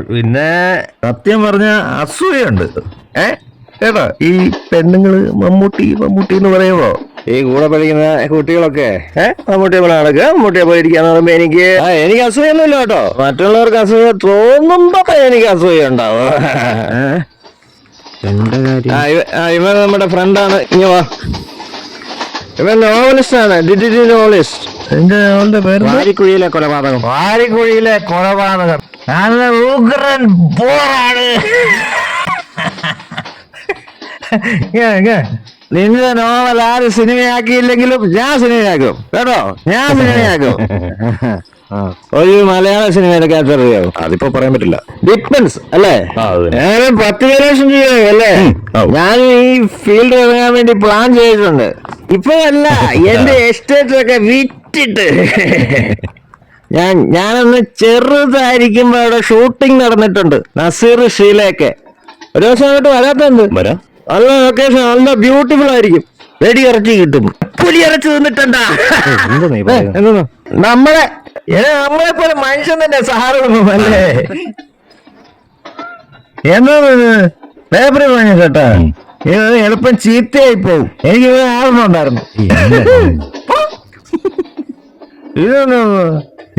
പിന്നെ സത്യം പറഞ്ഞ അസൂയുണ്ട്. കേട്ടോ, ഈ പെണ്ണുങ്ങള് മമ്മൂട്ടി മമ്മൂട്ടി എന്ന് പറയുമ്പോ ഈ കൂടെ പഠിക്കുന്ന കുട്ടികളൊക്കെ മമ്മൂട്ടിയെ പോലെ നടക്കുക, മമ്മൂട്ടിയെ പോലെ ഇരിക്കാന്ന് പറയുമ്പോ എനിക്ക് അസൂയൊന്നുമില്ല കേട്ടോ. മറ്റുള്ളവർക്ക് അസൂയ തോന്നുമ്പോ എനിക്ക് അസൂയ ഉണ്ടാവും. ഇവൻ നമ്മുടെ ഫ്രണ്ടാണ്. ഇങ്ങ വാ, ഇവൻ നോവലിസ്റ്റ് ആണ്. നോവലിസ്റ്റ്. എന്റെ പേര് വാരിക്കുഴിയിലെ കൊലപാതകം. വാരിക്കുഴിയിലെ കൊലപാതകം നല്ല ഉഗ്രൻ ബോറാണ്. നിന്റെ നോവൽ ആര് സിനിമയാക്കിയില്ലെങ്കിലും ഞാൻ സിനിമയാക്കും കേട്ടോ, ഞാൻ സിനിമയാക്കും. ഒരു മലയാള സിനിമയുടെ ക്യാപ്ചർ ചെയ്യാവും. അതിപ്പോ പറയാൻ പറ്റില്ല, ഡിപ്പെൻസ് അല്ലേ. ഞാൻ 10 ലക്ഷം രൂപ അല്ലേ ഞാൻ ഈ ഫീൽഡ് ഇറങ്ങാൻ വേണ്ടി പ്ലാൻ ചെയ്തിട്ടുണ്ട്. ഇപ്പൊ അല്ല, എന്റെ എസ്റ്റേറ്റൊക്കെ വിറ്റിട്ട് ഞാനൊന്ന് ചെറുതായിരിക്കുമ്പോ അവിടെ ഷൂട്ടിംഗ് നടന്നിട്ടുണ്ട്. നസീർ ഷീലയൊക്കെ ഒരു ദിവസം അങ്ങോട്ട് വരാത്തെന്ത്? നല്ല ലൊക്കേഷൻ, നല്ല ബ്യൂട്ടിഫുൾ ആയിരിക്കും. വെടി ഇറച്ചി കിട്ടും. പുലി ഇറച്ചി തിന്നിട്ടുണ്ടാ? നമ്മളെ പോലെ മനുഷ്യൻ തന്നെ സഹാരണം അല്ലേ? എന്താ പേപ്പറിൽ വാങ്ങിയ കേട്ടാ, എളുപ്പം ചീത്തയായി പോവും. എനിക്ക് ആളുന്നുണ്ടായിരുന്നു.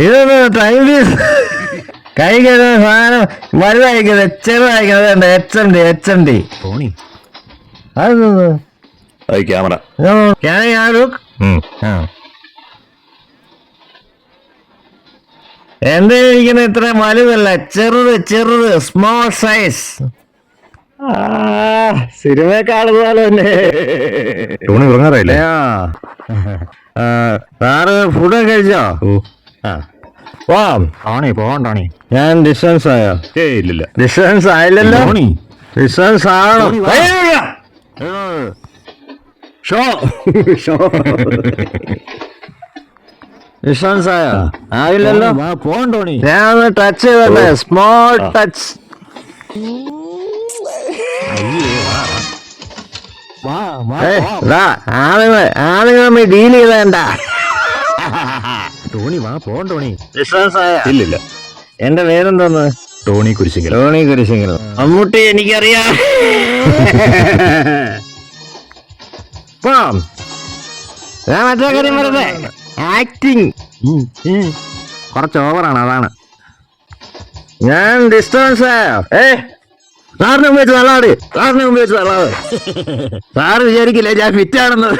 ഇതൊന്ന് ടൈം പീസ്. കൈ കഴുകുന്ന സാധനം വലുതായിരിക്കുന്നത് ചെറുതായിരിക്കുന്നത്. HMD ക്യാമറ എന്റെ ഇരിക്കുന്ന ഇത്ര വലുതല്ല, ചെറുത് സ്മോൾ സൈസ്. സിനിമയെക്കാളുപോലെ തന്നെ. ഉറങ്ങാറായില്ലേ? സാറ് ഫുഡൊക്കെ കഴിച്ചോ? പോകണ്ടാണി. ഞാൻ ഡിസ്റ്റൻസ് ആയോ? ഇല്ലില്ല, ഡിസ്റ്റൻസ് ആയില്ലല്ലോ. ഡിസ്റ്റൻസ് ആണോ? ഡിസ്റ്റൻസ് ആയോ? ആയില്ലല്ലോ. പോകണ്ടോണി. ഞാൻ ഒന്ന് ടച്ച് ചെയ്തല്ലേ, സ്മോൾ ടച്ച്. ആളുകൾ നമ്മൾ ഡീൽ ചെയ്തേണ്ട. ടോണി വാ, പോകണ്ടോണി. ഡിസ്റ്റൻസ് ആയ? ഇല്ലില്ല. എന്റെ പേരെന്തോന്ന്? ടോണി കുരിശിങ്കൽ. മമ്മൂട്ടി എനിക്കറിയാം. ഞാൻ മറ്റേ കാര്യം പറഞ്ഞേ, ആക്ടിങ് കുറച്ച് ഓവറാണ്, അതാണ്. ഞാൻ ഡിസ്റ്റൻസ് ആയോ? സാറിനെ ഉപയോഗിച്ച് നല്ലതാണ്. സാറ് വിചാരിക്കില്ലേ ഞാൻ ഫിറ്റാണെന്ന്.